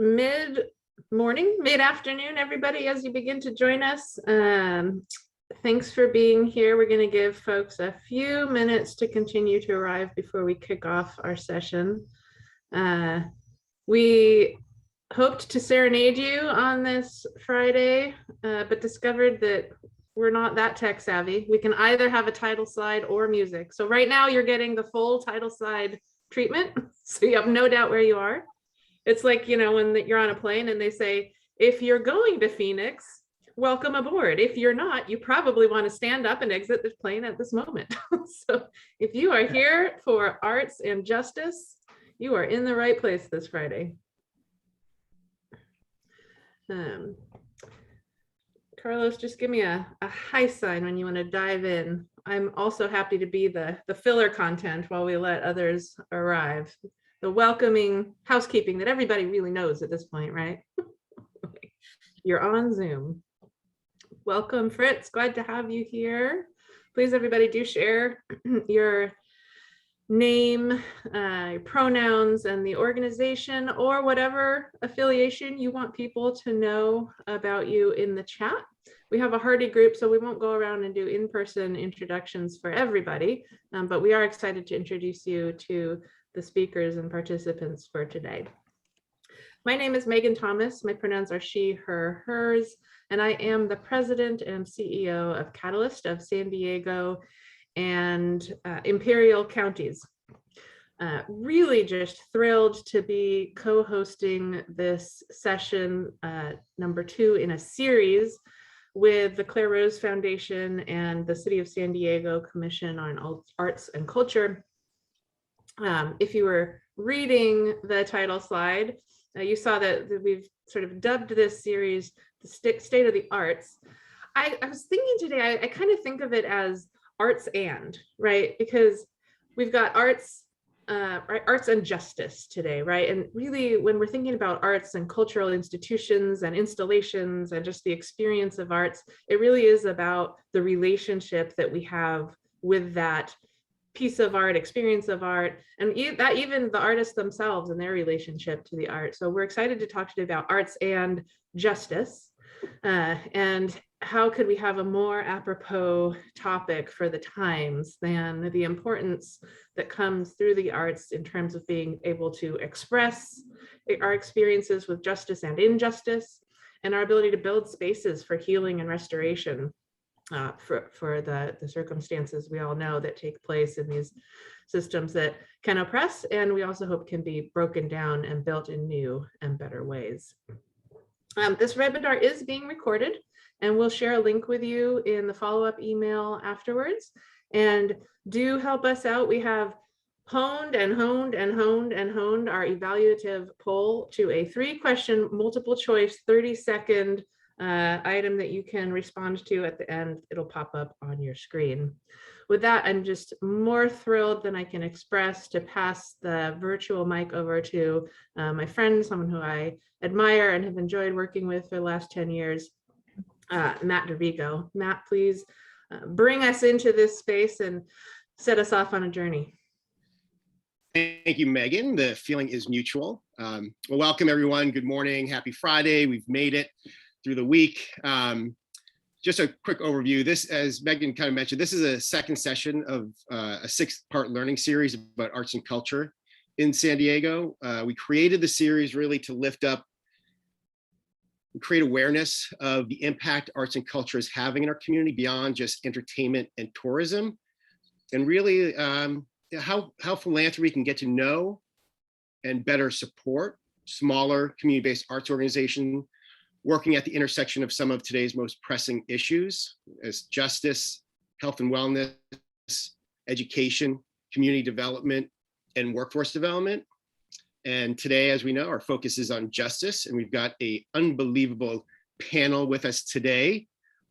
mid-afternoon, everybody, as you begin to join us. Thanks for being here. We're going to give folks a few minutes to continue to arrive before we kick off our session. We hoped to serenade you on this Friday, but discovered that we're not that tech savvy. We can either have a title slide or music. So right now you're getting the full title slide treatment, so you have no doubt where you are. It's like, you know, when you're on a plane and they say, if you're going to Phoenix, welcome aboard. If you're not, you probably want to stand up and exit the plane at this moment. So if you are here for arts and justice, you are in the right place this Friday. Carlos, just give me a hi sign when you want to dive in. I'm also happy to be the filler content while we let others arrive. The welcoming housekeeping that everybody really knows at this point, right? You're on Zoom. Welcome, Fritz. Glad to have you here. Please, everybody, do share your name, pronouns, and the organization or whatever affiliation you want people to know about you in the chat. We have a hearty group, so we won't go around and do in-person introductions for everybody, but we are excited to introduce you to the speakers and participants for today. My name is Megan Thomas. My pronouns are she, her, hers, and I am the president and CEO of Catalyst of San Diego and Imperial Counties. Really just thrilled to be co-hosting this session, number 2 in a series with the Clare Rose Foundation and the City of San Diego Commission on Arts and Culture. If you were reading the title slide, you saw that we've sort of dubbed this series the State of the Arts. I was thinking today, I kind of think of it as arts and, right? Because we've got arts and justice today, right? And really, when we're thinking about arts and cultural institutions and installations and just the experience of arts, it really is about the relationship that we have with that piece of art, experience of art, and that even the artists themselves and their relationship to the art. So we're excited to talk to you about arts and justice, and how could we have a more apropos topic for the times than the importance that comes through the arts in terms of being able to express our experiences with justice and injustice, and our ability to build spaces for healing and restoration for the circumstances we all know that take place in these systems that can oppress, and we also hope can be broken down and built in new and better ways. This webinar is being recorded, and we'll share a link with you in the follow-up email afterwards. And do help us out. We have honed our evaluative poll to a 3-question multiple choice 30-second item that you can respond to at the end. It'll pop up on your screen. With that, I'm just more thrilled than I can express to pass the virtual mic over to my friend, someone who I admire and have enjoyed working with for the last 10 years, Matt DeVigo. Matt, please bring us into this space and set us off on a journey. Thank you, Megan. The feeling is mutual. Well, welcome everyone. Good morning. Happy Friday. We've made it through the week. Just a quick overview. This, as Megan kind of mentioned, this is a second session of a 6-part learning series about arts and culture in San Diego. We created the series really to lift up, create awareness of the impact arts and culture is having in our community beyond just entertainment and tourism, and really how philanthropy can get to know and better support smaller community-based arts organizations working at the intersection of some of today's most pressing issues as justice, health and wellness, education, community development, and workforce development. And today, as we know, our focus is on justice, and we've got an unbelievable panel with us today.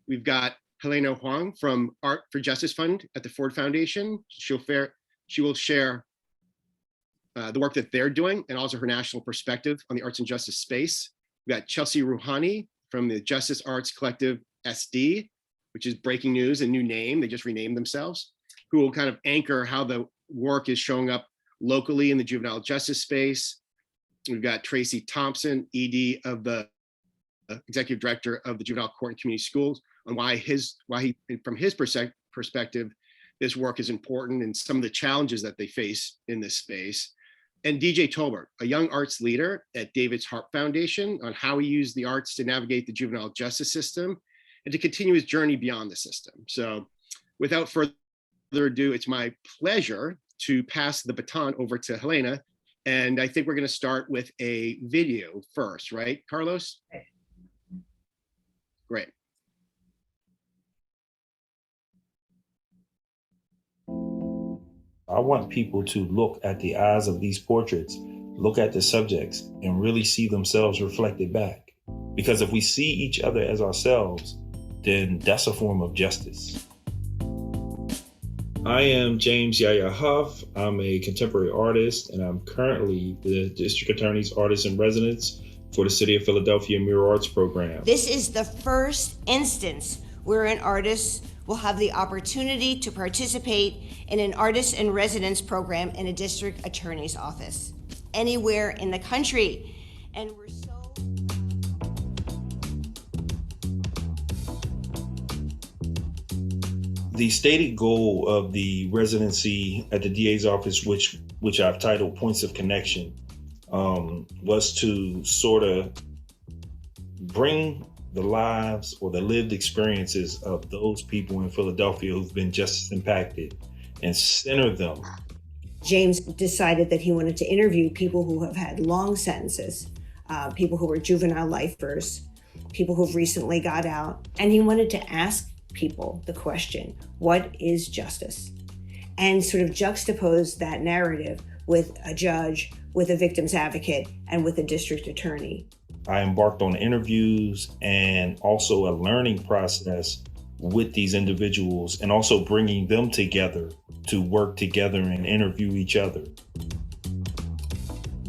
We've got Helena Huang from Art for Justice Fund at the Ford Foundation. She will share the work that they're doing and also her national perspective on the arts and justice space. We've got Chelsea Rouhani from the Justice Arts Collective SD, which is breaking news, a new name, they just renamed themselves, who will kind of anchor how the work is showing up locally in the juvenile justice space. We've got Tracy Thompson, ED of the Executive Director of the Juvenile Court and Community Schools, on why he, from his perspective, this work is important and some of the challenges that they face in this space. And DJ Tolbert, a young arts leader at David's Harp Foundation, on how he used the arts to navigate the juvenile justice system and to continue his journey beyond the system. So without further ado, it's my pleasure to pass the baton over to Helena. And I think we're going to start with a video first, right, Carlos? Great. I want people to look at the eyes of these portraits, look at the subjects, and really see themselves reflected back. Because if we see each other as ourselves, then that's a form of justice. I am James Yaya Huff. I'm a contemporary artist, and I'm currently the District Attorney's Artist in Residence for the City of Philadelphia Mural Arts Program. This is the first instance where an artist will have the opportunity to participate in an Artist in Residence program in a district attorney's office anywhere in the country. And we're so... The stated goal of the residency at the DA's office, which I've titled Points of Connection, was to sort of bring the lives or the lived experiences of those people in Philadelphia who've been justice impacted and center them. James decided that he wanted to interview people who have had long sentences, people who were juvenile lifers, people who've recently got out, and he wanted to ask people the question, what is justice? And sort of juxtapose that narrative with a judge, with a victim's advocate, and with a district attorney. I embarked on interviews and also a learning process with these individuals, and also bringing them together to work together and interview each other.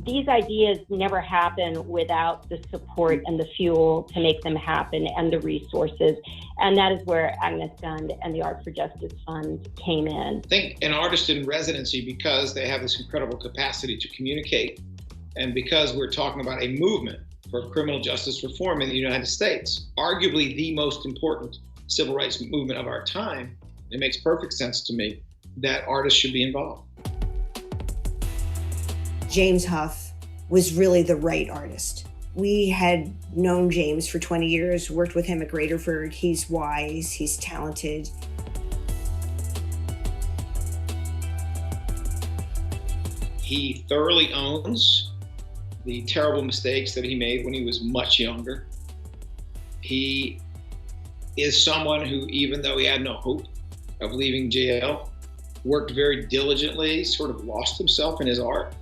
These ideas never happen without the support and the fuel to make them happen and the resources. And that is where Agnes Gund and the Art for Justice Fund came in. I think an artist in residency, because they have this incredible capacity to communicate, and because we're talking about a movement for criminal justice reform in the United States, arguably the most important civil rights movement of our time, it makes perfect sense to me that artists should be involved. James Huff was really the right artist. We had known James for 20 years, worked with him at Graterford. He's wise, he's talented. He thoroughly owns the terrible mistakes that he made when he was much younger. He is someone who, even though he had no hope of leaving jail, worked very diligently, sort of lost himself in his art.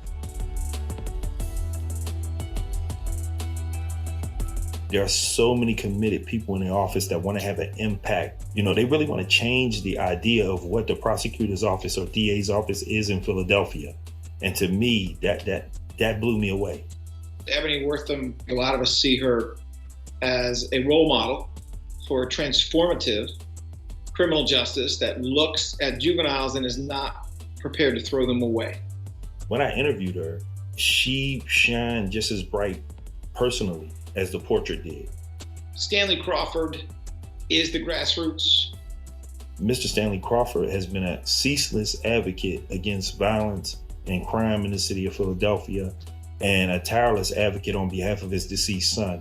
There are so many committed people in the office that want to have an impact. You know, they really want to change the idea of what the prosecutor's office or DA's office is in Philadelphia. And to me, that blew me away. Ebony Wortham, a lot of us see her as a role model for transformative criminal justice that looks at juveniles and is not prepared to throw them away. When I interviewed her, she shined just as bright personally as the portrait did. Stanley Crawford is the grassroots. Mr. Stanley Crawford has been a ceaseless advocate against violence and crime in the city of Philadelphia, and a tireless advocate on behalf of his deceased son.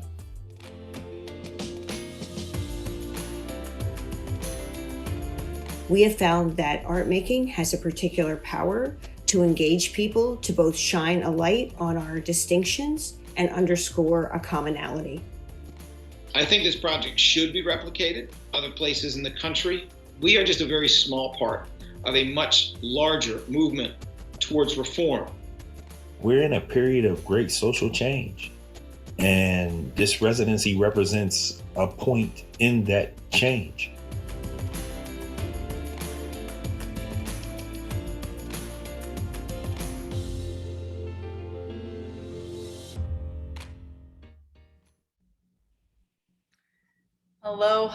We have found that art making has a particular power to engage people, to both shine a light on our distinctions and underscore a commonality. I think this project should be replicated other places in the country. We are just a very small part of a much larger movement towards reform. We're in a period of great social change, and this residency represents a point in that change.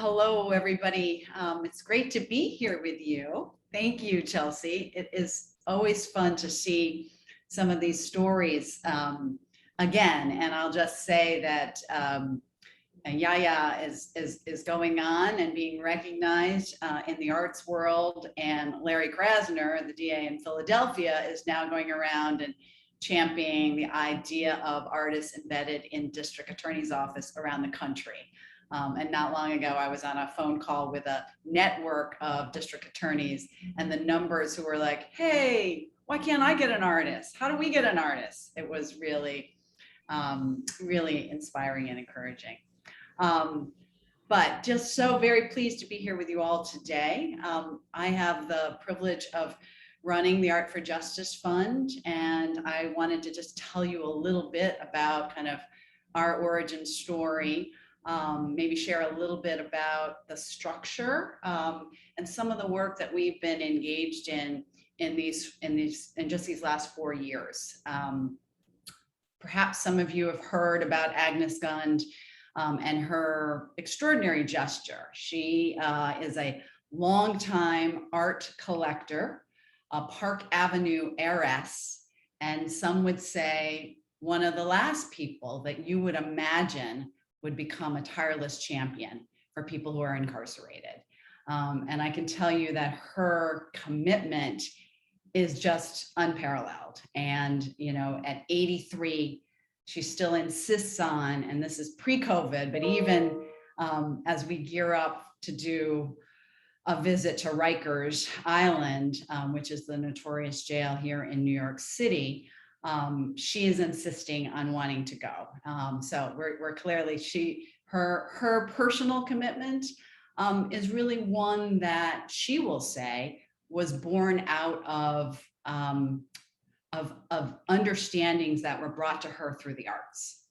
Hello, everybody. It's great to be here with you. Thank you, Chelsea. It is always fun to see some of these stories again, and I'll just say that Yaya is going on and being recognized in the arts world, and Larry Krasner, the DA in Philadelphia, is now going around and championing the idea of artists embedded in district attorney's office around the country. And not long ago, I was on a phone call with a network of district attorneys, and the numbers who were like, hey, why can't I get an artist? How do we get an artist? It was really, really inspiring and encouraging. But just so very pleased to be here with you all today. I have the privilege of running the Art for Justice Fund, and I wanted to just tell you a little bit about kind of our origin story, maybe share a little bit about the structure and some of the work that we've been engaged in just these last 4 years. Perhaps some of you have heard about Agnes Gund and her extraordinary gesture. She is a longtime art collector, a Park Avenue heiress, and some would say one of the last people that you would imagine would become a tireless champion for people who are incarcerated. And I can tell you that her commitment is just unparalleled. And, you know, at 83, she still insists on, and this is pre-COVID, but even as we gear up to do a visit to Rikers Island, which is the notorious jail here in New York City, she is insisting on wanting to go. So we're clearly, her personal commitment is really one that she will say was born out of understandings that were brought to her through the arts.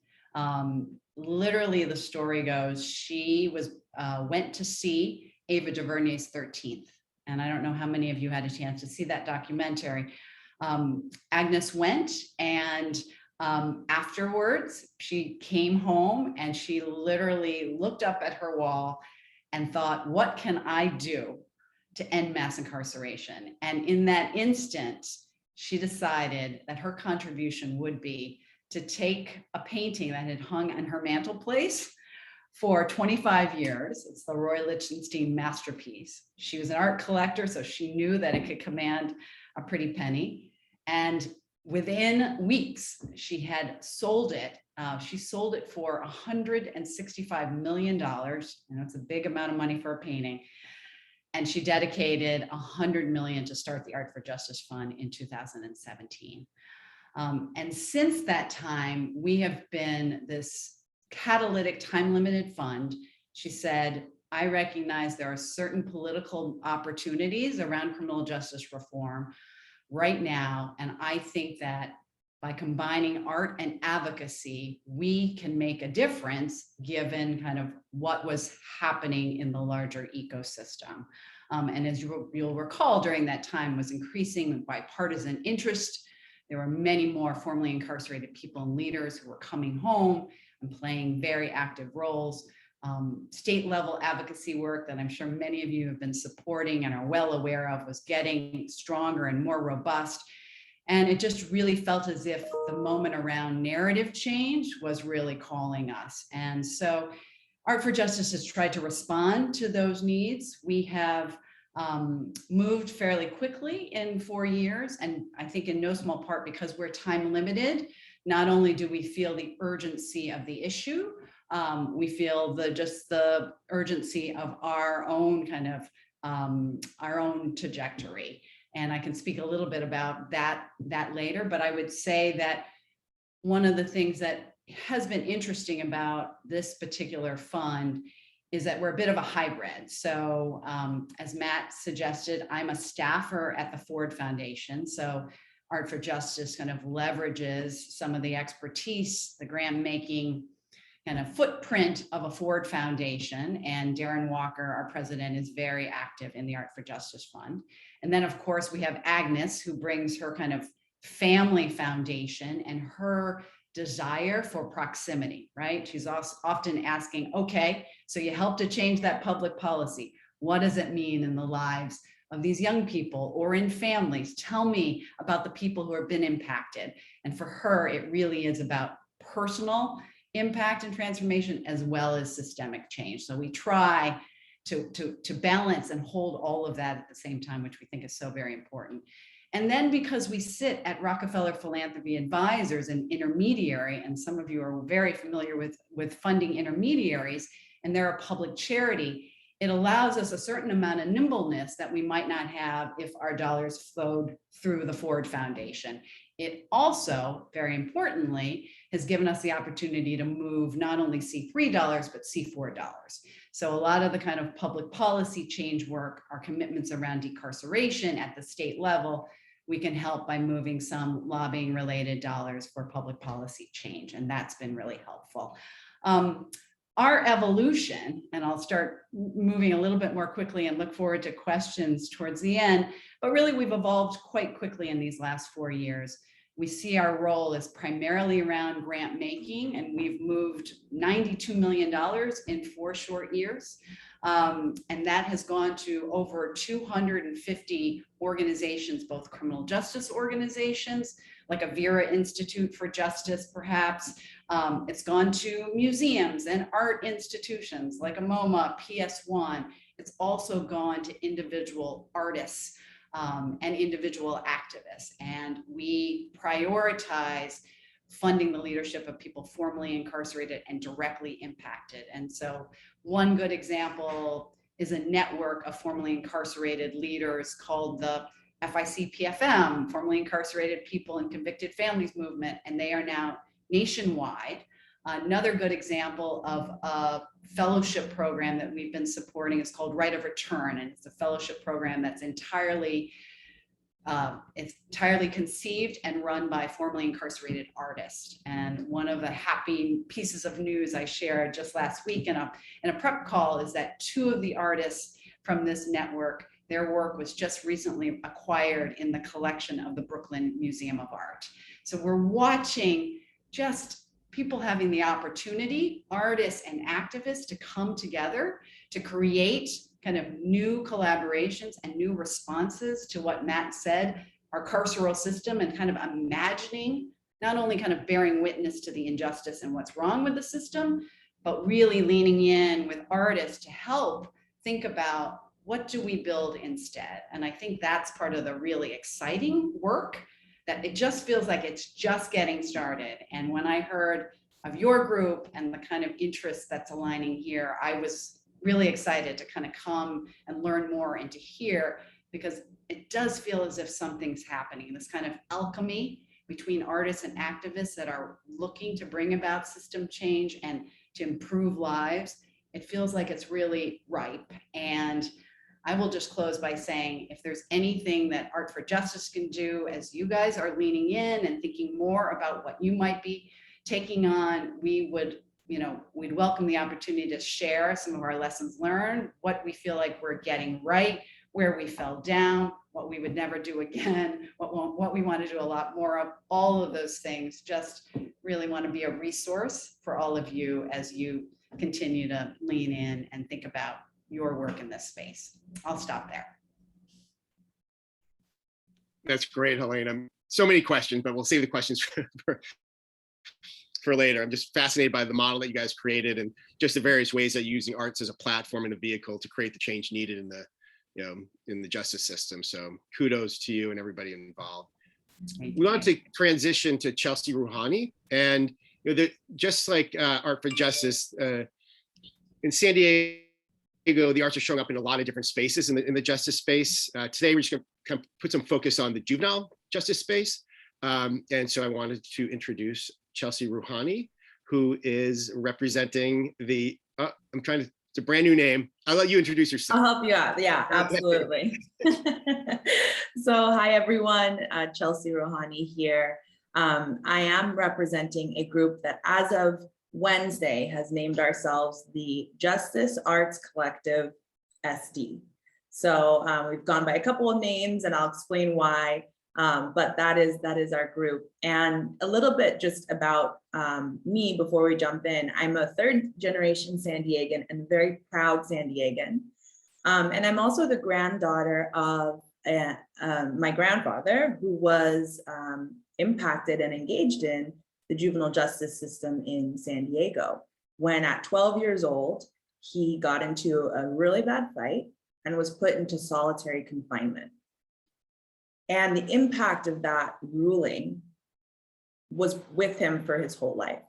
Literally, the story goes, she went to see Ava DuVernay's 13th. And I don't know how many of you had a chance to see that documentary. Agnes went, and afterwards she came home and she literally looked up at her wall and thought, what can I do to end mass incarceration? And in that instant, she decided that her contribution would be to take a painting that had hung on her mantelpiece for 25 years. It's the Roy Lichtenstein masterpiece. She was an art collector, so she knew that it could command a pretty penny. And within weeks, she had sold it. She sold it for $165 million. And that's a big amount of money for a painting. And she dedicated $100 million to start the Art for Justice Fund in 2017. And since that time, we have been this catalytic time-limited fund. She said, I recognize there are certain political opportunities around criminal justice reform right now. And I think that by combining art and advocacy, we can make a difference given kind of what was happening in the larger ecosystem. And as you'll recall, during that time was increasing bipartisan interest. There were many more formerly incarcerated people and leaders who were coming home and playing very active roles. State level advocacy work that I'm sure many of you have been supporting and are well aware of was getting stronger and more robust. And it just really felt as if the moment around narrative change was really calling us. And so Art for Justice has tried to respond to those needs. We have moved fairly quickly in 4 years, and I think in no small part because we're time limited. Not only do we feel the urgency of the issue, we feel the urgency of our own kind of our own trajectory. And I can speak a little bit about that later, but I would say that one of the things that has been interesting about this particular fund is that we're a bit of a hybrid. So as Matt suggested, I'm a staffer at the Ford Foundation. So Art for Justice kind of leverages some of the expertise, the grant making kind of footprint of a Ford Foundation. And Darren Walker, our president, is very active in the Art for Justice Fund. And then of course we have Agnes, who brings her kind of family foundation and her desire for proximity, right? She's often asking, okay, so you help to change that public policy. What does it mean in the lives of these young people or in families? Tell me about the people who have been impacted. And for her, it really is about personal impact and transformation as well as systemic change. So we try to balance and hold all of that at the same time, which we think is so very important. And then because we sit at Rockefeller Philanthropy Advisors, an intermediary, and some of you are very familiar with funding intermediaries, and they're a public charity, it allows us a certain amount of nimbleness that we might not have if our dollars flowed through the Ford Foundation. It also, very importantly, has given us the opportunity to move not only C3 dollars, but C4 dollars. So a lot of the kind of public policy change work, our commitments around decarceration at the state level, we can help by moving some lobbying related dollars for public policy change. And that's been really helpful. Our evolution, and I'll start moving a little bit more quickly and look forward to questions towards the end, but really we've evolved quite quickly in these last 4 years. We see our role as primarily around grant making, and we've moved $92 million in 4 short years. And that has gone to over 250 organizations, both criminal justice organizations, like a Vera Institute for Justice, perhaps. It's gone to museums and art institutions like a MoMA, PS1. It's also gone to individual artists and individual activists. And we prioritize funding the leadership of people formerly incarcerated and directly impacted. And so one good example is a network of formerly incarcerated leaders called the FICPFM, Formerly Incarcerated People and Convicted Families Movement, and they are now nationwide. Another good example of a fellowship program that we've been supporting is called Right of Return, and it's a fellowship program that's entirely conceived and run by formerly incarcerated artists. And one of the happy pieces of news I shared just last week in a prep call is that 2 of the artists from this network, their work was just recently acquired in the collection of the Brooklyn Museum of Art. So we're watching just people having the opportunity, artists and activists, to come together to create kind of new collaborations and new responses to what Matt said, our carceral system, and kind of imagining, not only kind of bearing witness to the injustice and what's wrong with the system, but really leaning in with artists to help think about what do we build instead. And I think that's part of the really exciting work, that it just feels like it's just getting started. And when I heard of your group and the kind of interest that's aligning here, I was really excited to kind of come and learn more and to hear, because it does feel as if something's happening, this kind of alchemy between artists and activists that are looking to bring about system change and to improve lives. It feels like it's really ripe. And I will just close by saying, if there's anything that Art for Justice can do, as you guys are leaning in and thinking more about what you might be taking on, we would, we'd welcome the opportunity to share some of our lessons learned, what we feel like we're getting right, where we fell down, what we would never do again, what we want to do a lot more of, all of those things. Just really want to be a resource for all of you as you continue to lean in and think about your work in this space. I'll stop there. That's great, Helena. So many questions, but we'll save the questions for later. I'm just fascinated by the model that you guys created and just the various ways that you're using arts as a platform and a vehicle to create the change needed in the, in the justice system. So kudos to you and everybody involved. We want to transition to Chelsea Rouhani, and just like Art for Justice in San Diego, the arts are showing up in a lot of different spaces in the justice space. Today, we're just going to kind of put some focus on the juvenile justice space. And so I wanted to introduce Chelsea Rouhani, who is representing the, it's a brand new name. I'll let you introduce yourself. I'll help you out. Yeah, absolutely. So hi, everyone. Chelsea Rouhani here. I am representing a group that as of Wednesday has named ourselves the Justice Arts Collective SD. So we've gone by a couple of names and I'll explain why, but that is our group. And a little bit just about me before we jump in. I'm a 3rd generation San Diegan and very proud San Diegan. And I'm also the granddaughter of my grandfather, who was impacted and engaged in the juvenile justice system in San Diego, when at 12 years old, he got into a really bad fight and was put into solitary confinement. And the impact of that ruling was with him for his whole life.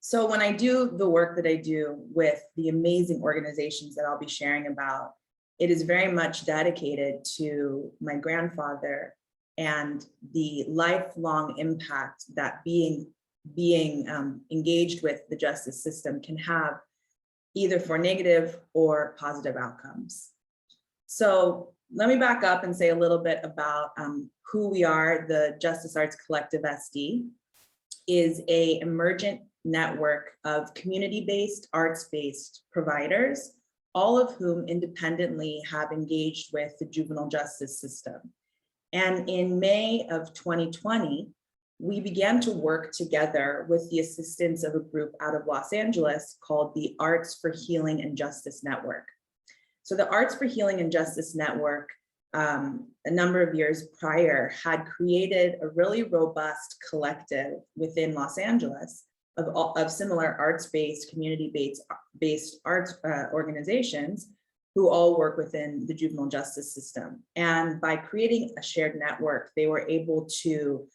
So when I do the work that I do with the amazing organizations that I'll be sharing about, it is very much dedicated to my grandfather and the lifelong impact that being engaged with the justice system can have, either for negative or positive outcomes. So let me back up and say a little bit about who we are. The Justice Arts Collective SD is an emergent network of community-based, arts-based providers, all of whom independently have engaged with the juvenile justice system. And in May of 2020, we began to work together with the assistance of a group out of Los Angeles called the Arts for Healing and Justice Network. So the Arts for Healing and Justice Network, a number of years prior, had created a really robust collective within Los Angeles of similar arts-based, community-based arts organizations who all work within the juvenile justice system. And by creating a shared network, they were able to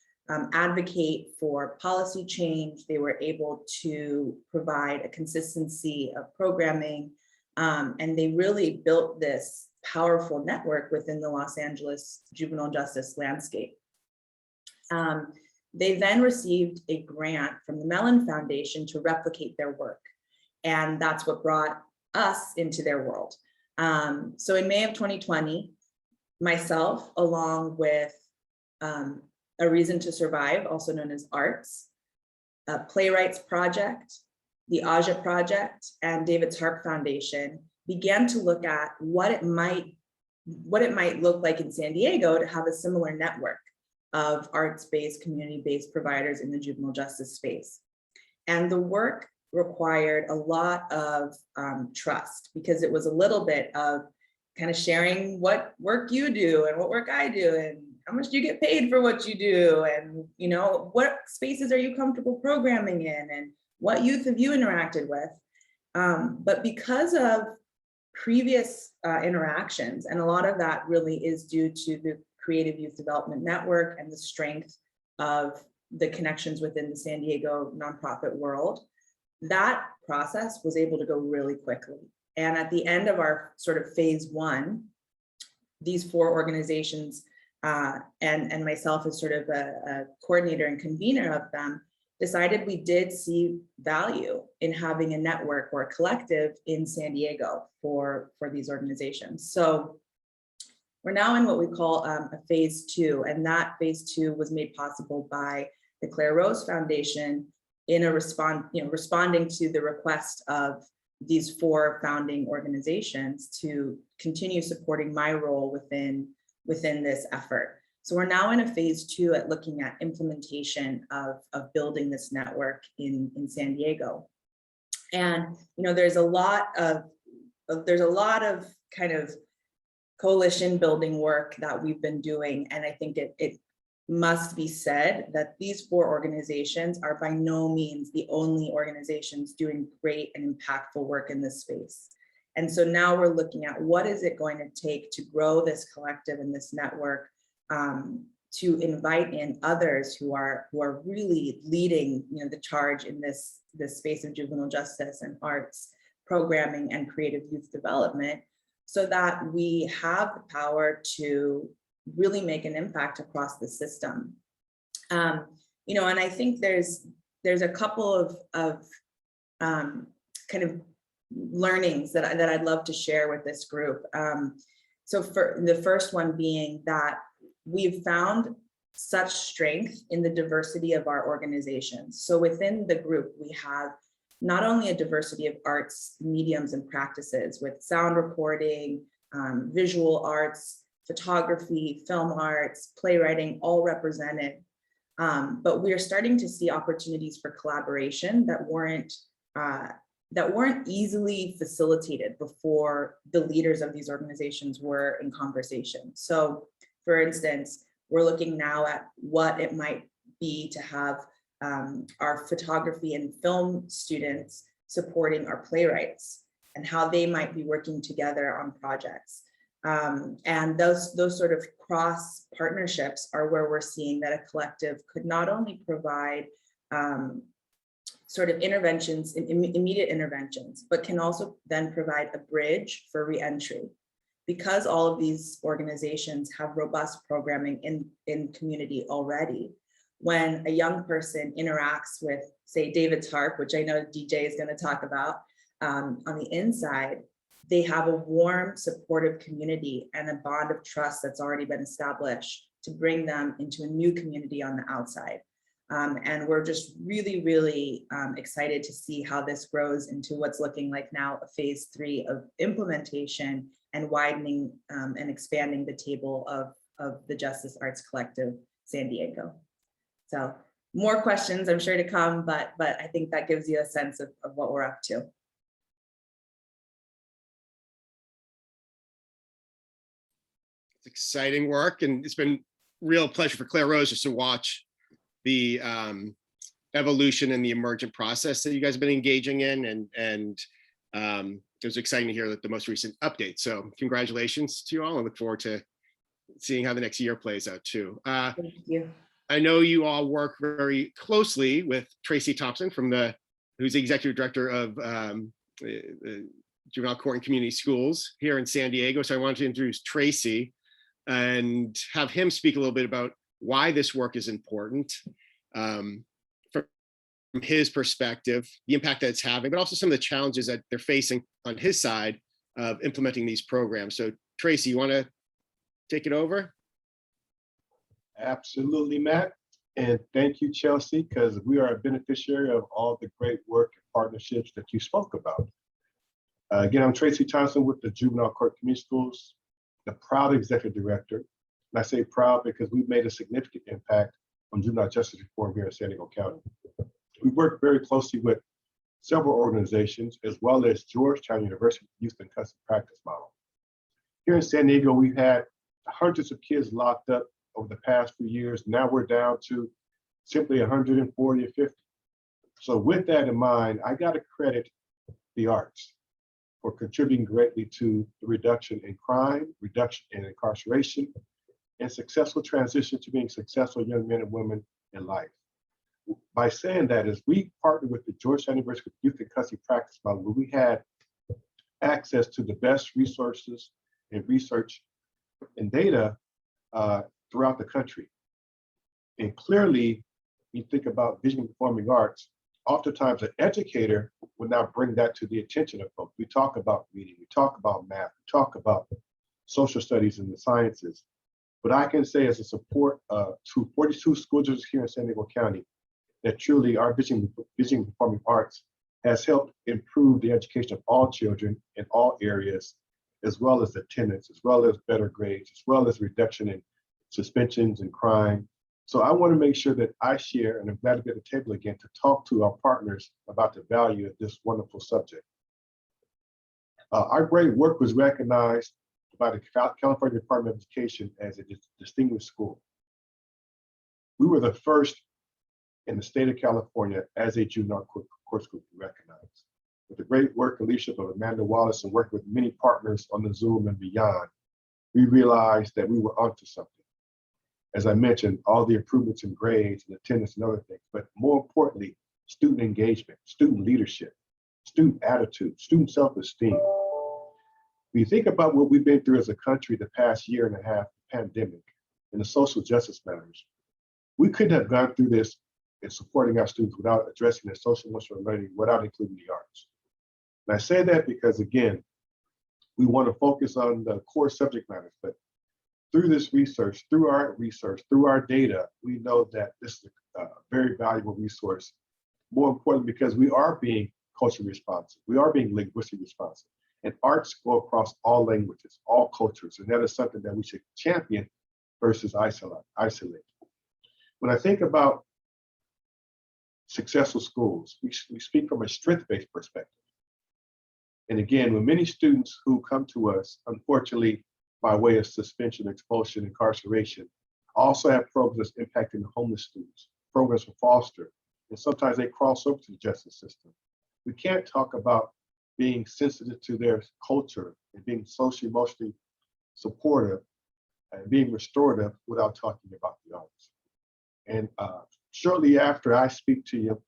advocate for policy change. They were able to provide a consistency of programming, and they really built this powerful network within the Los Angeles juvenile justice landscape. They then received a grant from the Mellon Foundation to replicate their work. And that's what brought us into their world. So in May of 2020, myself, along with A Reason to Survive, also known as ARTS, a Playwrights Project, the Aja Project, and David's Harp Foundation began to look at what it might look like in San Diego to have a similar network of arts-based, community-based providers in the juvenile justice space. And the work required a lot of trust, because it was a little bit of kind of sharing what work you do and what work I do, and how much do you get paid for what you do, and what spaces are you comfortable programming in, and what youth have you interacted with. But because of previous interactions, and a lot of that really is due to the Creative Youth Development Network and the strength of the connections within the San Diego nonprofit world, that process was able to go really quickly. And at the end of our sort of phase one, these 4 organizations and myself as sort of a coordinator and convener of them, decided we did see value in having a network or a collective in San Diego for these organizations. So we're now in what we call a phase 2, and that phase 2 was made possible by the Clare Rose Foundation in a responding to the request of these 4 founding organizations to continue supporting my role within this effort. So we're now in a phase 2 at looking at implementation of building this network in San Diego. And there's a lot of kind of coalition building work that we've been doing, and I think it must be said that these 4 organizations are by no means the only organizations doing great and impactful work in this space. And so now we're looking at what is it going to take to grow this collective and this network, to invite in others who are really leading the charge in this space of juvenile justice and arts programming and creative youth development, so that we have the power to really make an impact across the system. And I think there's a couple of kind of learnings that I'd love to share with this group. So for the first one being that we've found such strength in the diversity of our organizations. So within the group, we have not only a diversity of arts, mediums, and practices with sound recording, visual arts, photography, film arts, playwriting, all represented. But we are starting to see opportunities for collaboration that weren't easily facilitated before the leaders of these organizations were in conversation. So for instance, we're looking now at what it might be to have our photography and film students supporting our playwrights and how they might be working together on projects. And those sort of cross partnerships are where we're seeing that a collective could not only provide sort of interventions, immediate interventions, but can also then provide a bridge for reentry. Because all of these organizations have robust programming in community already, when a young person interacts with, say, David's harp, which I know DJ is going to talk about, on the inside, they have a warm, supportive community and a bond of trust that's already been established to bring them into a new community on the outside. And we're just really, really excited to see how this grows into what's looking like now a phase 3 of implementation and widening and expanding the table of the Justice Arts Collective San Diego. So more questions I'm sure to come, but I think that gives you a sense of what we're up to. It's exciting work, and it's been real pleasure for Clare Rose just to watch the evolution and the emergent process that you guys have been engaging in, and it was exciting to hear that the most recent update. So congratulations to you all, and look forward to seeing how the next year plays out too. Thank you. I know you all work very closely with Tracy Thompson who's the executive director of the Juvenile Court and Community Schools here in San Diego. So I wanted to introduce Tracy and have him speak a little bit about why this work is important from his perspective, the impact that it's having, but also some of the challenges that they're facing on his side of implementing these programs. So Tracy, you want to take it over? Absolutely, Matt. And thank you, Chelsea, because we are a beneficiary of all the great work and partnerships that you spoke about. Again, I'm Tracy Thompson with the Juvenile Court Community Schools, the proud executive director. And I say proud because we've made a significant impact on juvenile justice reform here in San Diego County. We work very closely with several organizations, as well as Georgetown University Youth and Custody Practice Model. Here in San Diego, we've had hundreds of kids locked up over the past few years. Now we're down to simply 140 or 50. So with that in mind, I got to credit the arts for contributing greatly to the reduction in crime, reduction in incarceration, and successful transition to being successful young men and women in life. By saying that, is we partnered with the Georgetown University Youth and Custody Practice Model, where we had access to the best resources and research and data throughout the country. And clearly, you think about visual performing arts, oftentimes an educator would now bring that to the attention of folks. We talk about reading, we talk about math, we talk about social studies and the sciences. But I can say as a support to 42 school districts here in San Diego County, that truly our visual performing arts has helped improve the education of all children in all areas, as well as attendance, as well as better grades, as well as reduction in suspensions and crime. So I want to make sure that I share, and I'm glad to be at the table again to talk to our partners about the value of this wonderful subject. Our great work was recognized by the California Department of Education as a distinguished school. We were the first in the state of California as a juvenile court school to be recognized. With the great work and leadership of Amanda Wallace and working with many partners on the Zoom and beyond, we realized that we were onto something. As I mentioned, all the improvements in grades and attendance and other things, but more importantly, student engagement, student leadership, student attitude, student self-esteem. When you think about what we've been through as a country the past year and a half, the pandemic, and the social justice matters, we couldn't have gone through this in supporting our students without addressing their social emotional learning, without including the arts. And I say that because, again, we want to focus on the core subject matters, but through this research, through our data, we know that this is a very valuable resource. More importantly, because we are being culturally responsive, we are being linguistically responsive, and arts go across all languages, all cultures, and that is something that we should champion versus isolate. When I think about successful schools, we speak from a strength-based perspective. And again, when many students who come to us, unfortunately, by way of suspension, expulsion, incarceration, also have programs that's impacting the homeless students, programs for foster, and sometimes they cross over to the justice system. We can't talk about being sensitive to their culture and being socially, emotionally supportive and being restorative without talking about the arts. And shortly after I speak to you,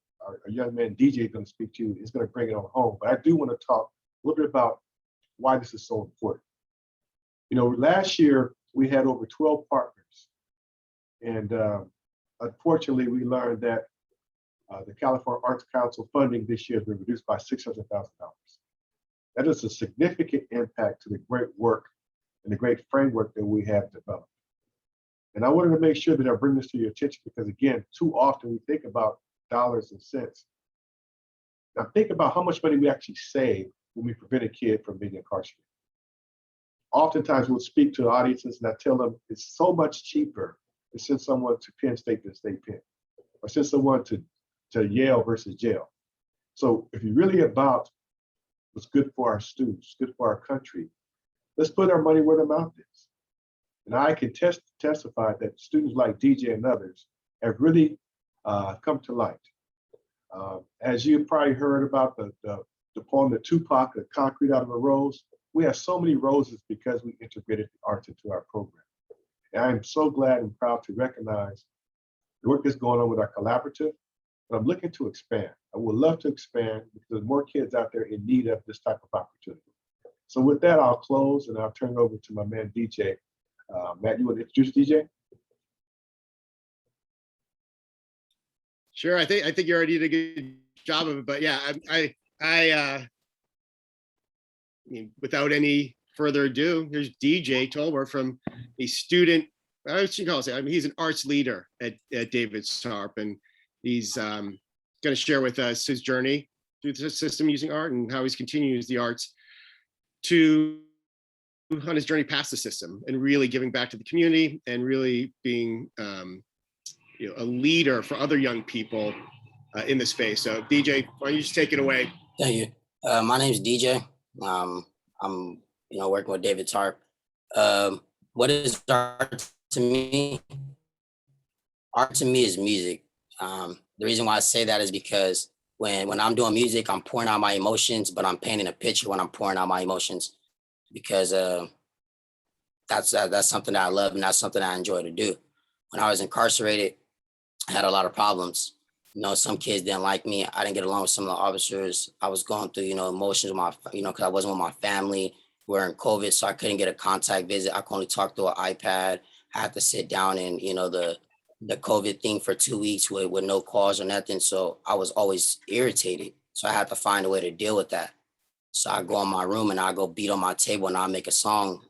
a young man, DJ, is going to speak to you. He's going to bring it on home. But I do want to talk a little bit about why this is so important. You know, last year we had over 12 partners. And unfortunately, we learned that the California Arts Council funding this year has been reduced by $600,000. That is a significant impact to the great work and the great framework that we have developed. And I wanted to make sure that I bring this to your attention because, again, too often we think about dollars and cents. Now think about how much money we actually save when we prevent a kid from being incarcerated. Oftentimes we'll speak to audiences and I tell them it's so much cheaper to send someone to Penn State than State Penn, or send someone to Yale versus jail. So if you're really about what's good for our students, good for our country, let's put our money where the mouth is. And I can testify that students like DJ and others have really come to light. As you probably heard about the poem that Tupac, "The Concrete Out of a Rose," we have so many roses because we integrated the arts into our program. And I'm so glad and proud to recognize the work that's going on with our collaborative, but I'm looking to expand. I would love to expand because there's more kids out there in need of this type of opportunity. So with that, I'll close and I'll turn it over to my man, DJ. Matt, you want to introduce DJ? Sure, I think you already did a good job of it, but yeah, I mean, without any further ado, here's DJ Tolbert from a student. I mean, he's an arts leader at David Tarp, and he's going to share with us his journey through the system using art and how he's continuing to use the arts on his journey past the system and really giving back to the community and really being a leader for other young people in the space. So DJ, why don't you just take it away? Thank you. My name is DJ. I'm working with David Tarp. What is art to me? Art to me is music. The reason why I say that is because when I'm doing music, I'm pouring out my emotions, but I'm painting a picture when I'm pouring out my emotions because that's something that I love and that's something I enjoy to do. When I was incarcerated, I had a lot of problems. Some kids didn't like me. I didn't get along with some of the officers. I was going through, emotions with because I wasn't with my family. We're in COVID, so I couldn't get a contact visit. I could only talk through an iPad. I had to sit down in, the COVID thing for 2 weeks with no calls or nothing. So I was always irritated. So I had to find a way to deal with that. So I go in my room and I go beat on my table and I make a song,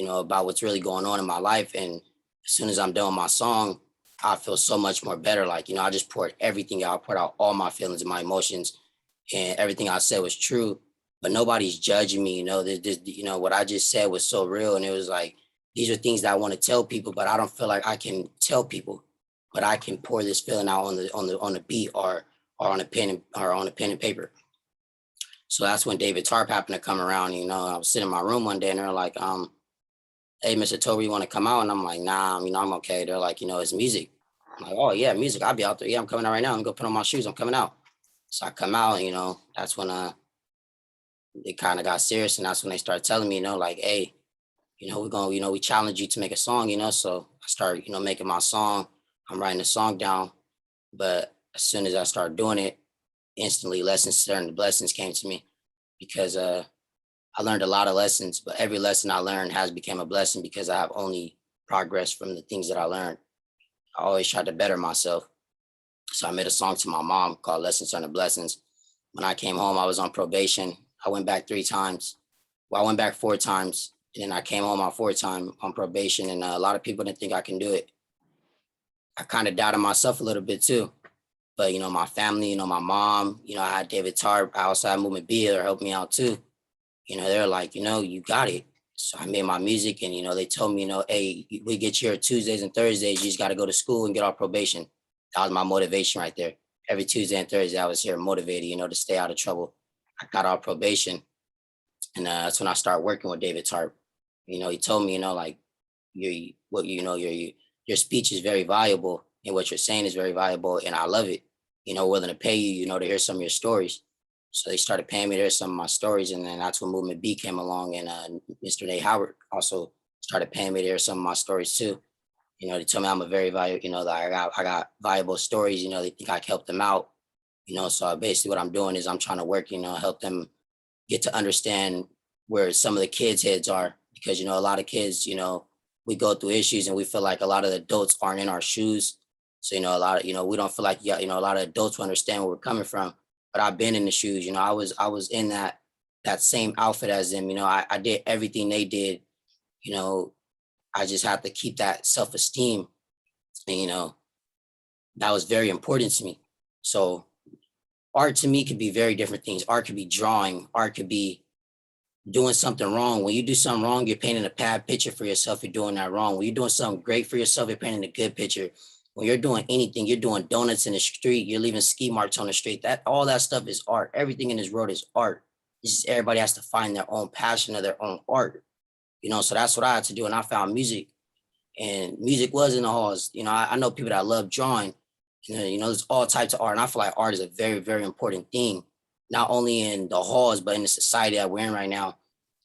about what's really going on in my life. And as soon as I'm done with my song, I feel so much more better. I just poured everything out. I poured out all my feelings and my emotions, and everything I said was true. But nobody's judging me. What I just said was so real, and it was like these are things that I want to tell people, but I don't feel like I can tell people. But I can pour this feeling out on the beat or on a pen and paper. So that's when David Tarp happened to come around. I was sitting in my room one day, and they're like, "Hey, Mr. Toby, you want to come out?" And I'm like, "Nah, I'm okay." They're like, "It's music." I'm like, "Oh yeah, music. I'll be out there. Yeah, I'm coming out right now. I'm gonna go put on my shoes. I'm coming out." So I come out, that's when they kind of got serious, and that's when they started telling me, "Hey, we're gonna, we challenge you to make a song, So I started, making my song. I'm writing the song down, but as soon as I started doing it, instantly lessons turned to blessings came to me because I learned a lot of lessons, but every lesson I learned has become a blessing because I have only progressed from the things that I learned. I always tried to better myself. So I made a song to my mom called Lessons Turn to Blessings. When I came home, I was on probation. I went back 3 times. Well, I went back 4 times, and then I came home my 4th time on probation, and a lot of people didn't think I can do it. I kind of doubted myself a little bit too. But, my family, my mom, I had David Tarp, Outside Movement B, that helped me out too. They're like, you got it. So I made my music and, they told me, hey, we get you here Tuesdays and Thursdays. You just got to go to school and get off probation. That was my motivation right there. Every Tuesday and Thursday, I was here motivated, to stay out of trouble. I got off probation. And that's when I started working with David Tarp. He told me, your speech is very valuable. and what you're saying is very valuable, and I love it. Willing to pay you, to hear some of your stories. So they started paying me to hear some of my stories, and then that's when Movement B came along, and Mr. Nate Howard also started paying me to hear some of my stories too. They told me I'm a very valuable, that I got valuable stories. They think I can help them out. So basically what I'm doing is I'm trying to work, help them get to understand where some of the kids' heads are, because a lot of kids, we go through issues and we feel like a lot of the adults aren't in our shoes. So a lot of we don't feel like a lot of adults will understand where we're coming from. But I've been in the shoes. I was in that same outfit as them. I did everything they did. I just have to keep that self-esteem. And, that was very important to me. So art to me could be very different things. Art could be drawing. Art could be doing something wrong. When you do something wrong, you're painting a bad picture for yourself. You're doing that wrong. When you're doing something great for yourself, you're painting a good picture. When you're doing anything, you're doing donuts in the street, you're leaving ski marks on the street. All that stuff is art. Everything in this world is art. It's just everybody has to find their own passion of their own art. So that's what I had to do. And I found music, and music was in the halls. I know people that love drawing. There's all types of art. And I feel like art is a very, very important thing, not only in the halls, but in the society that we're in right now,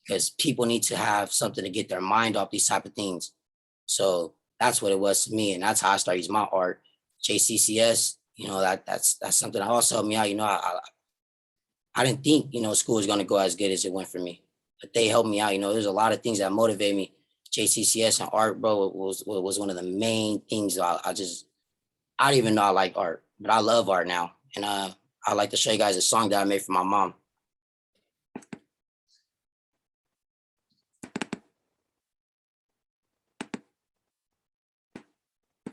because people need to have something to get their mind off these type of things. So that's what it was to me. And that's how I started using my art. JCCS, that's something that also helped me out. I didn't think, school was going to go as good as it went for me, but they helped me out. There's a lot of things that motivate me. JCCS and art, bro, was one of the main things. I didn't even know I like art, but I love art now. And I'd like to show you guys a song that I made for my mom.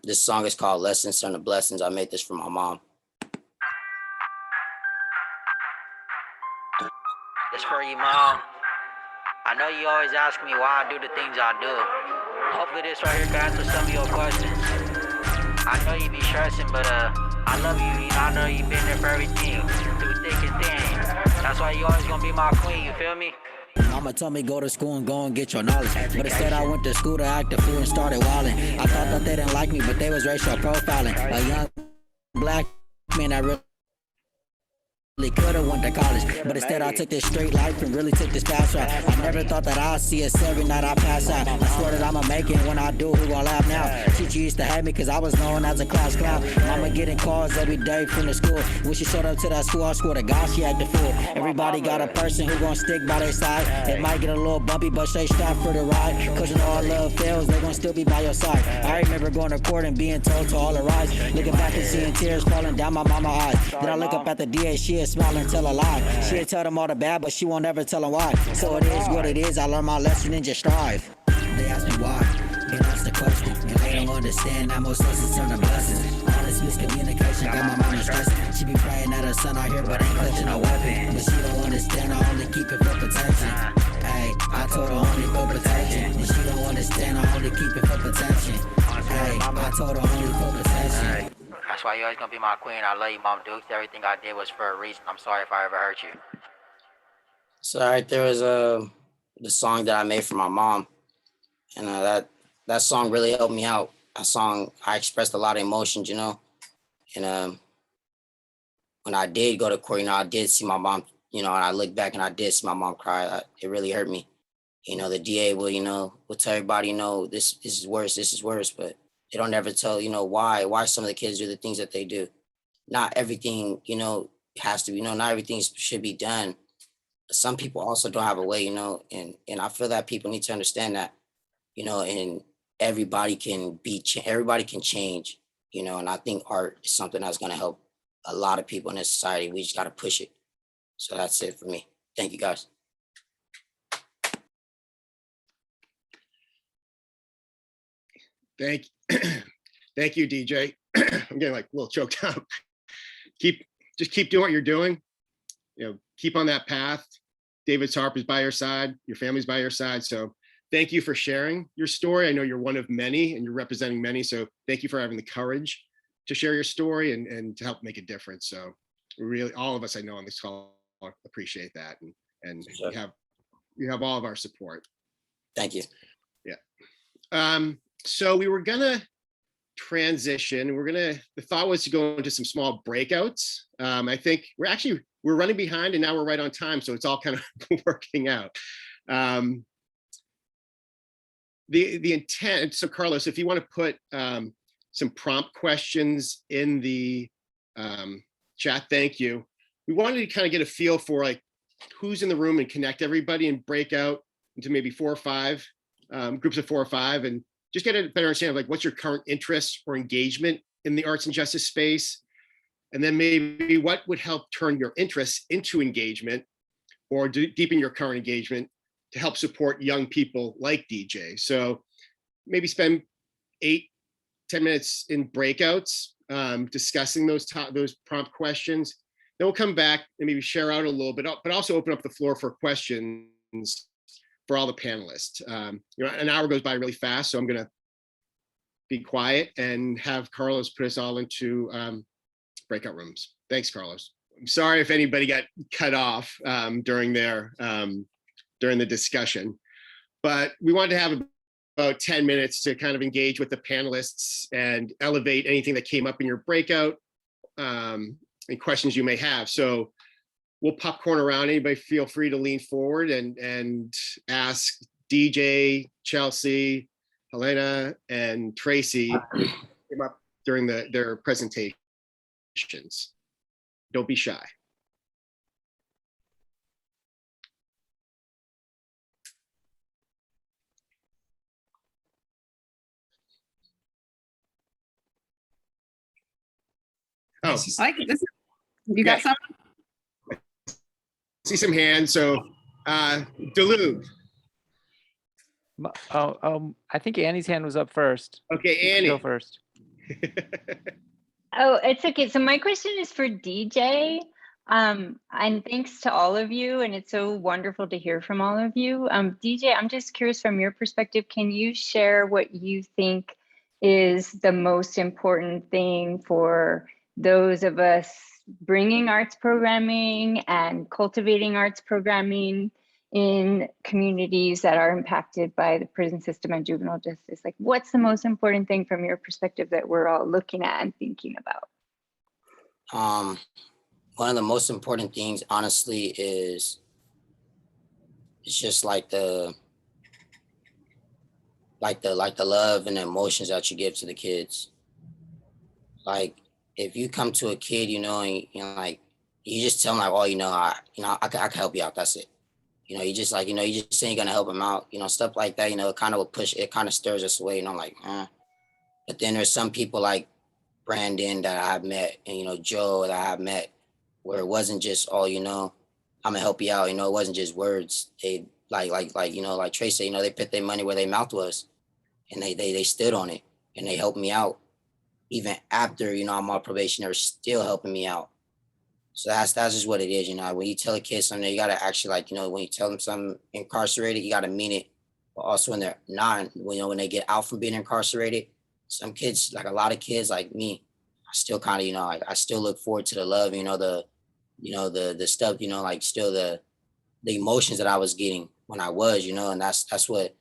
This song is called Lessons Turn to Blessings. I made this for my mom. This for you, Mom. I know you always ask me why I do the things I do. Hopefully this right here can answer some of your questions. I know you be stressing, but I love you. I know you've been there for everything, through thick and thin. That's why you always gonna be my queen, you feel me? Mama told me go to school and go and get your knowledge, but instead I went to school to act a fool and started wilding. I thought that they didn't like me, but they was racial profiling. A young black man that really could have went to college, but instead I took this straight life and really took this fast route. I never thought that I'd see us every night I pass out. I swear that I'ma make it when I do, who gon' laugh now? Teacher used to hate me cause I was known as a class clown. Mama getting calls every day from the school. When she showed up to that school, I swear to God she acted fool. Everybody got a person who gon' stick by their side. It might get a little bumpy, but stay strapped for the ride. Cause all love fails, they gon' still be by your side. I remember going to court and being told to all arise. Looking back and seeing tears falling down my mama's eyes. Then I look up at the DA, she is smiling, tell a lie. She'll tell them all the bad, but she won't ever tell them why. So it is what it is. I learned my lesson and just strive. They ask me why, and that's the question. And they don't understand that most lessons turn to blessings. All this miscommunication got my mama stressing. She be praying that her son out here, but ain't clutching a weapon. But she don't understand, I only keep it for protection. Hey, I told her only for protection. And she don't understand, I only keep it for protection. Hey, I told her only for protection. That's why you're always gonna be my queen. I love you, Mom Dukes. Everything I did was for a reason. I'm sorry if I ever hurt you. So right there was the song that I made for my mom, and that song really helped me out. That song, I expressed a lot of emotions, and when I did go to court, I did see my mom, and I look back and I did see my mom cry. It really hurt me. The DA will tell everybody, this is worse, but they don't ever tell, why some of the kids do the things that they do. Not everything, has to be, not everything should be done. Some people also don't have a way, and I feel that people need to understand that, and everybody can change, and I think art is something that's going to help a lot of people in this society. We just got to push it. So that's it for me. Thank you, guys. Thank you, DJ. I'm getting like a little choked up. Just keep doing what you're doing. Keep on that path. David's harp is by your side. Your family's by your side. So thank you for sharing your story. I know you're one of many and you're representing many. So thank you for having the courage to share your story and to help make a difference. So really, all of us I know on this call appreciate that. And sure. you have all of our support. Thank you. Yeah. So we were gonna transition. The thought was to go into some small breakouts. I think we're running behind and now we're right on time. So it's all kind of working out. The intent, so Carlos, if you want to put some prompt questions in the chat, thank you. We wanted to kind of get a feel for like who's in the room and connect everybody and break out into maybe 4 or 5 groups of 4 or 5 and just get a better understanding of like what's your current interest or engagement in the arts and justice space. And then maybe what would help turn your interests into engagement or deepen your current engagement to help support young people like DJ. So maybe spend 8-10 minutes in breakouts discussing those prompt questions. Then we'll come back and maybe share out a little bit, but also open up the floor for questions for all the panelists. An hour goes by really fast, so I'm gonna be quiet and have Carlos put us all into breakout rooms. Thanks, Carlos. I'm sorry if anybody got cut off during the discussion, but we wanted to have about 10 minutes to kind of engage with the panelists and elevate anything that came up in your breakout and questions you may have. So we'll popcorn around. Anybody feel free to lean forward and ask DJ, Chelsea, Helena, and Tracy came up during their presentations. Don't be shy. Oh, I like this. You got some? See some hands. So, Duluth. I think Annie's hand was up first. Okay, Annie. Go first. Oh, it's okay. So my question is for DJ. And thanks to all of you. And it's so wonderful to hear from all of you. DJ, I'm just curious from your perspective, can you share what you think is the most important thing for those of us bringing arts programming and cultivating arts programming in communities that are impacted by the prison system and juvenile justice? Like, what's the most important thing from your perspective that we're all looking at and thinking about? One of the most important things, honestly, is it's just like the love and the emotions that you give to the kids. Like, if you come to a kid, and like you just tell them like, oh, I can help you out. That's it. You just like, you just saying you're gonna help them out, stuff like that. It kind of will push. It kind of stirs us away. Like, But then there's some people like Brandon that I've met, and Joe that I've met, where it wasn't just, oh, I'm gonna help you out. It wasn't just words. They like Tracy, they put their money where their mouth was, and they stood on it, and they helped me out. Even after, I'm on probation, they're still helping me out. So that's just what it is, when you tell a kid something, you gotta actually when you tell them something incarcerated, you gotta mean it. But also when they're not, when they get out from being incarcerated, some kids, like a lot of kids like me, I still kind of, I still look forward to the love, the stuff, like still the emotions that I was getting when I was, and that's what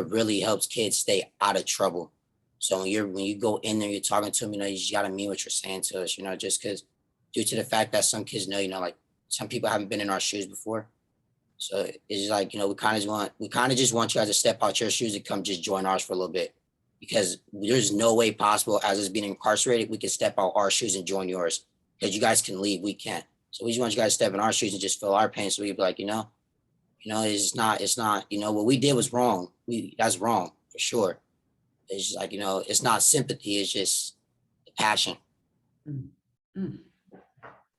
really helps kids stay out of trouble. So when you go in there, you're talking to them, you just gotta mean what you're saying to us, just because due to the fact that some kids know, like some people haven't been in our shoes before. So it's just like, we kind of just want you guys to step out your shoes and come just join ours for a little bit, because there's no way possible as us being incarcerated, we can step out our shoes and join yours, because you guys can leave, we can't. So we just want you guys to step in our shoes and just feel our pain. So we can be like, it's not, what we did was wrong. That's wrong for sure. It's just like, it's not sympathy, it's just passion.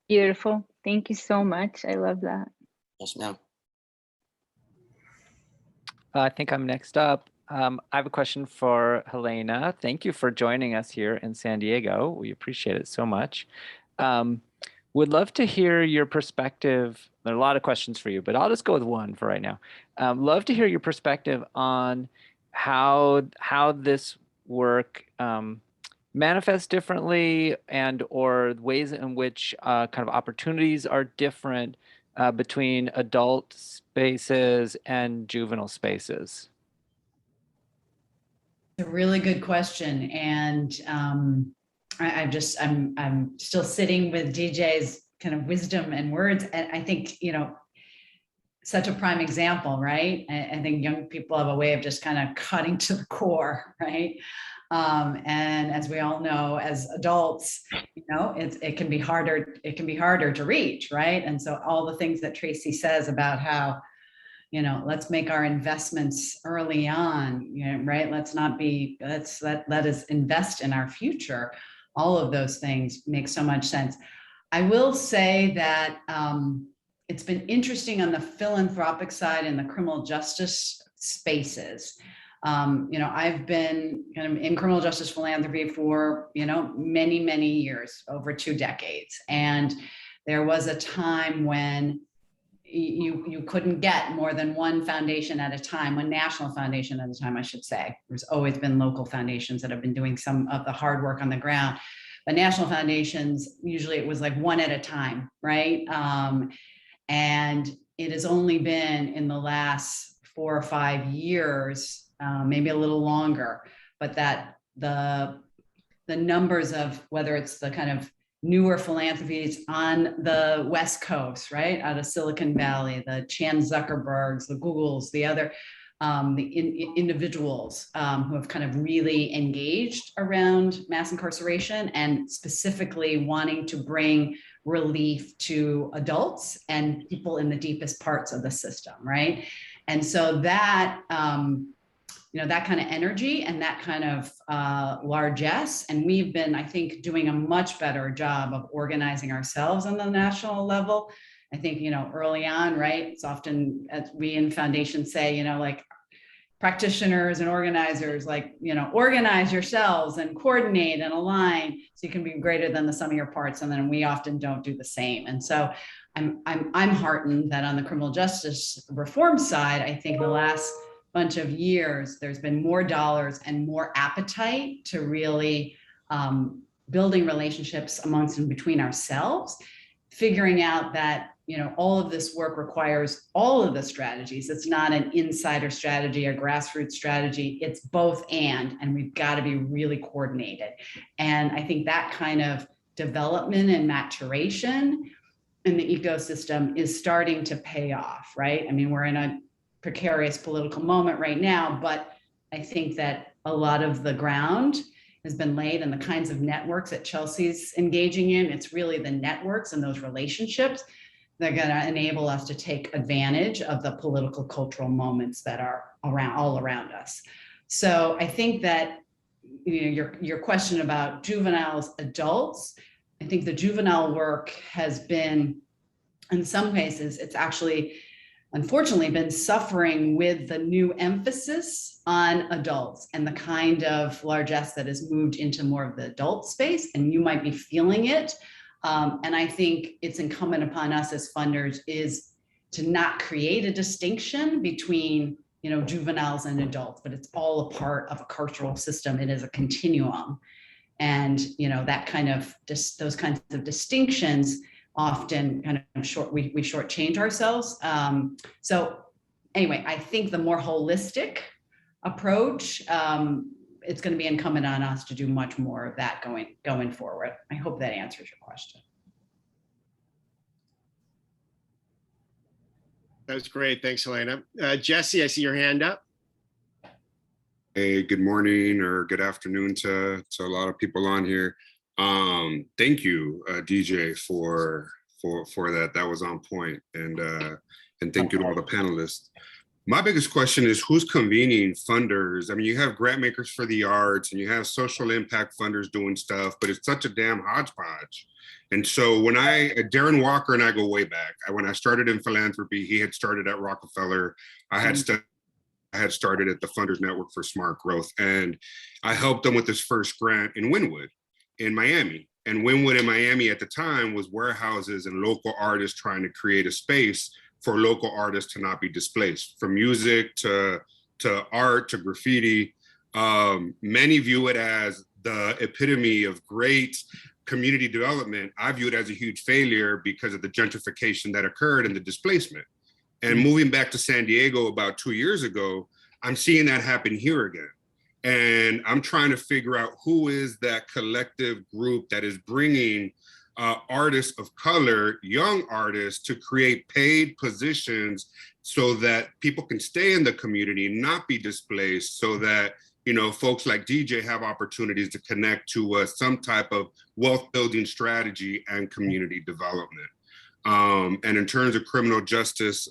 Beautiful. Thank you so much. I love that. Yes, ma'am. I think I'm next up. I have a question for Helena. Thank you for joining us here in San Diego. We appreciate it so much. Would love to hear your perspective. There are a lot of questions for you, but I'll just go with one for right now. Love to hear your perspective on how this work manifests differently, and or ways in which kind of opportunities are different between adult spaces and juvenile spaces. A really good question. And I'm still sitting with DJ's kind of wisdom and words. And I think, such a prime example, right? I think young people have a way of just kind of cutting to the core, right? And as we all know, as adults, it can be harder. It can be harder to reach, right? And so all the things that Tracy says about how, let's make our investments early on, right? Let us invest in our future. All of those things make so much sense. I will say that it's been interesting on the philanthropic side in the criminal justice spaces. I've been kind of in criminal justice philanthropy for, many, many years, over 2 decades. And there was a time when you couldn't get more than one foundation at a time, one national foundation at a time, I should say. There's always been local foundations that have been doing some of the hard work on the ground. But national foundations, usually it was like one at a time, right? And it has only been in the last 4 or 5 years, maybe a little longer, but that the numbers of whether it's the kind of newer philanthropies on the West Coast, right, out of Silicon Valley, the Chan Zuckerbergs, the Googles, the other individuals who have kind of really engaged around mass incarceration and specifically wanting to bring relief to adults and people in the deepest parts of the system, right? And so that, that kind of energy and that kind of largesse, and we've been, I think, doing a much better job of organizing ourselves on the national level. I think, early on, right, it's often, as we in foundations say, like practitioners and organizers, like, organize yourselves and coordinate and align so you can be greater than the sum of your parts. And then we often don't do the same. And so I'm heartened that on the criminal justice reform side, I think the last bunch of years, there's been more dollars and more appetite to really building relationships amongst and between ourselves, figuring out that, all of this work requires all of the strategies. It's not an insider strategy or grassroots strategy. It's both and we've got to be really coordinated. And I think that kind of development and maturation in the ecosystem is starting to pay off, right? I mean, we're in a precarious political moment right now, but I think that a lot of the ground has been laid and the kinds of networks that Chelsea's engaging in, it's really the networks and those relationships that are going to enable us to take advantage of the political cultural moments that are all around us. So I think that your question about juveniles, adults, I think the juvenile work has been, in some cases, it's actually unfortunately been suffering with the new emphasis on adults and the kind of largesse that has moved into more of the adult space, and you might be feeling it. And I think it's incumbent upon us as funders is to not create a distinction between, juveniles and adults, but it's all a part of a cultural system. It is a continuum. And, that kind of those kinds of distinctions often kind of we shortchange ourselves. So anyway, I think the more holistic approach, it's going to be incumbent on us to do much more of that going forward. I hope that answers your question. That's great. Thanks, Helena. Jesse, I see your hand up. Hey, good morning or good afternoon to a lot of people on here. Thank you, DJ, for that. That was on point. And thank you to all the panelists. My biggest question is who's convening funders? I mean, you have grant makers for the arts and you have social impact funders doing stuff, but it's such a damn hodgepodge. And so when Darren Walker and I go way back, when I started in philanthropy, he had started at Rockefeller. I had started at the Funders Network for Smart Growth, and I helped him with his first grant in Wynwood in Miami. And Wynwood in Miami at the time was warehouses and local artists trying to create a space for local artists to not be displaced, from music to art to graffiti. Many view it as the epitome of great community development. I view it as a huge failure because of the gentrification that occurred and the displacement. And moving back to San Diego about 2 years ago, I'm seeing that happen here again. And I'm trying to figure out who is that collective group that is bringing artists of color, young artists, to create paid positions so that people can stay in the community, not be displaced, so that, you know, folks like DJ have opportunities to connect to some type of wealth building strategy and community development. And in terms of criminal justice,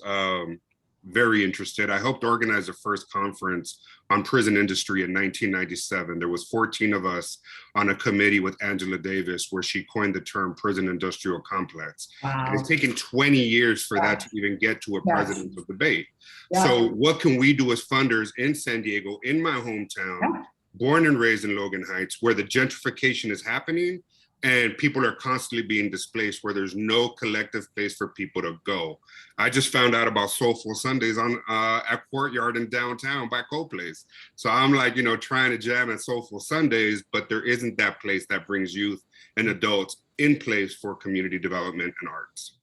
very interested. I helped organize the first conference on prison industry in 1997. There was 14 of us on a committee with Angela Davis, where she coined the term prison industrial complex. Wow. And it's taken 20 years for that to even get to a presidential debate. So what can we do as funders in San Diego, in my hometown, born and raised in Logan Heights, where the gentrification is happening and people are constantly being displaced, where there's no collective place for people to go. I just found out about Soulful Sundays on at Courtyard in downtown by Co-Place. So I'm like, you know, trying to jam at Soulful Sundays, but there isn't that place that brings youth and adults in place for community development and arts.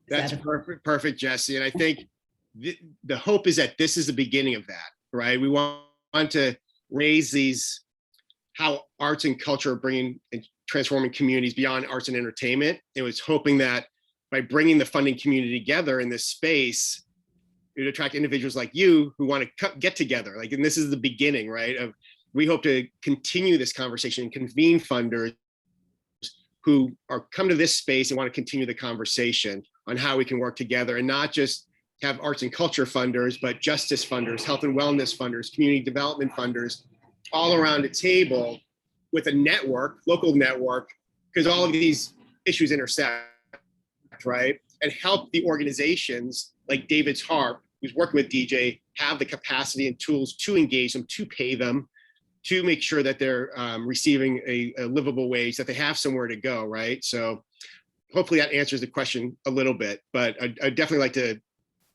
That's perfect, Jesse. And I think the hope is that this is the beginning of that, right? We want to raise these, how arts and culture are bringing and transforming communities beyond arts and entertainment. It was hoping that by bringing the funding community together in this space, it would attract individuals like you who want to get together. Like, and this is the beginning, right? Of, we hope to continue this conversation and convene funders who are come to this space and want to continue the conversation on how we can work together, and not just have arts and culture funders, but justice funders, health and wellness funders, community development funders, all around a table with a network, local network, because all of these issues intersect, right? And help the organizations like David's Harp, who's working with DJ, have the capacity and tools to engage them, to pay them, to make sure that they're receiving a livable wage, that they have somewhere to go, right? So hopefully that answers the question a little bit, but I'd definitely like to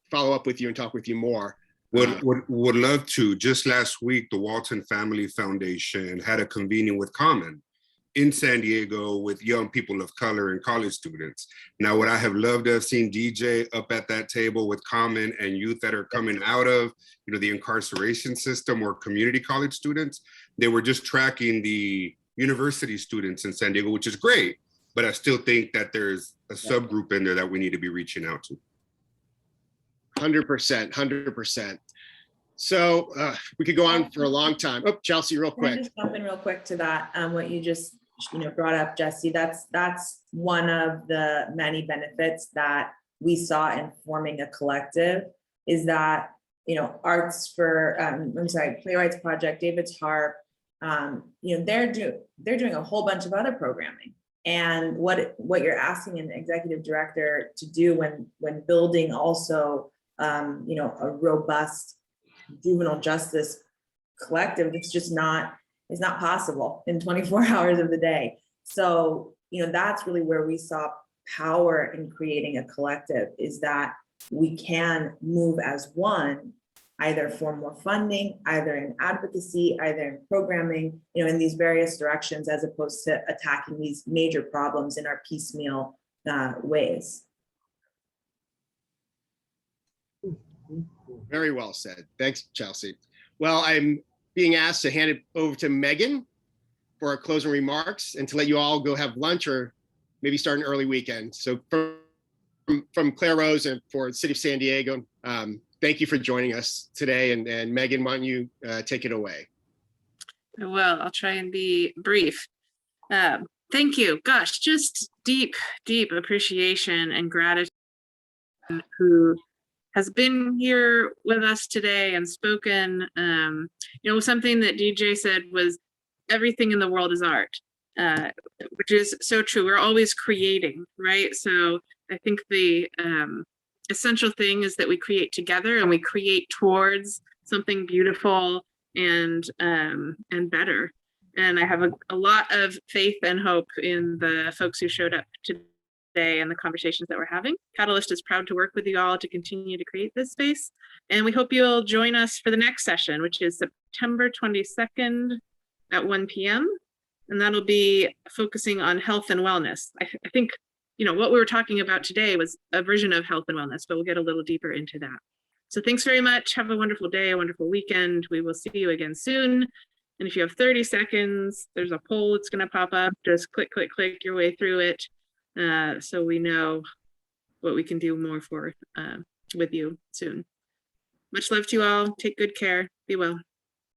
follow up with you and talk with you more. Would love to. Just last week, the Walton Family Foundation had a convening with Common in San Diego with young people of color and college students. Now, would I have loved to have seen DJ up at that table with Common and youth that are coming out of, you know, the incarceration system or community college students? They were just tracking the university students in San Diego, which is great, but I still think that there's a subgroup in there that we need to be reaching out to. 100%, 100%. So we could go on for a long time. Oh, Chelsea, real quick. Can I just jump in real quick to that? What you just brought up, Jesse. That's one of the many benefits that we saw in forming a collective. Is that, you know, Arts for Playwrights Project, David's Harp. You know, they're doing a whole bunch of other programming. And what you're asking an executive director to do when building also you know, a robust juvenile justice collective, it's not possible in 24 hours of the day. So, you know, that's really where we saw power in creating a collective, is that we can move as one, either for more funding, either in advocacy, either in programming, you know, in these various directions, as opposed to attacking these major problems in our piecemeal ways. Very well said. Thanks, Chelsea. Well, I'm being asked to hand it over to Megan for our closing remarks and to let you all go have lunch or maybe start an early weekend. So from Clare Rose and for the City of San Diego, thank you for joining us today. And Megan, why don't you take it away? Well, I'll try and be brief. Thank you. Gosh, just deep, deep appreciation and gratitude who has been here with us today and spoken. You know, something that DJ said was everything in the world is art, which is so true. We're always creating, right? So I think the essential thing is that we create together and we create towards something beautiful and better. And I have a lot of faith and hope in the folks who showed up today and the conversations that we're having. Catalyst is proud to work with you all to continue to create this space. And we hope you'll join us for the next session, which is September 22nd at 1 p.m. And that'll be focusing on health and wellness. I think, you know, what we were talking about today was a version of health and wellness, but we'll get a little deeper into that. So thanks very much. Have a wonderful day, a wonderful weekend. We will see you again soon. And if you have 30 seconds, there's a poll that's going to pop up. Just click, click, click your way through it, so we know what we can do more for with you soon. Much love to you all. Take good care. Be well.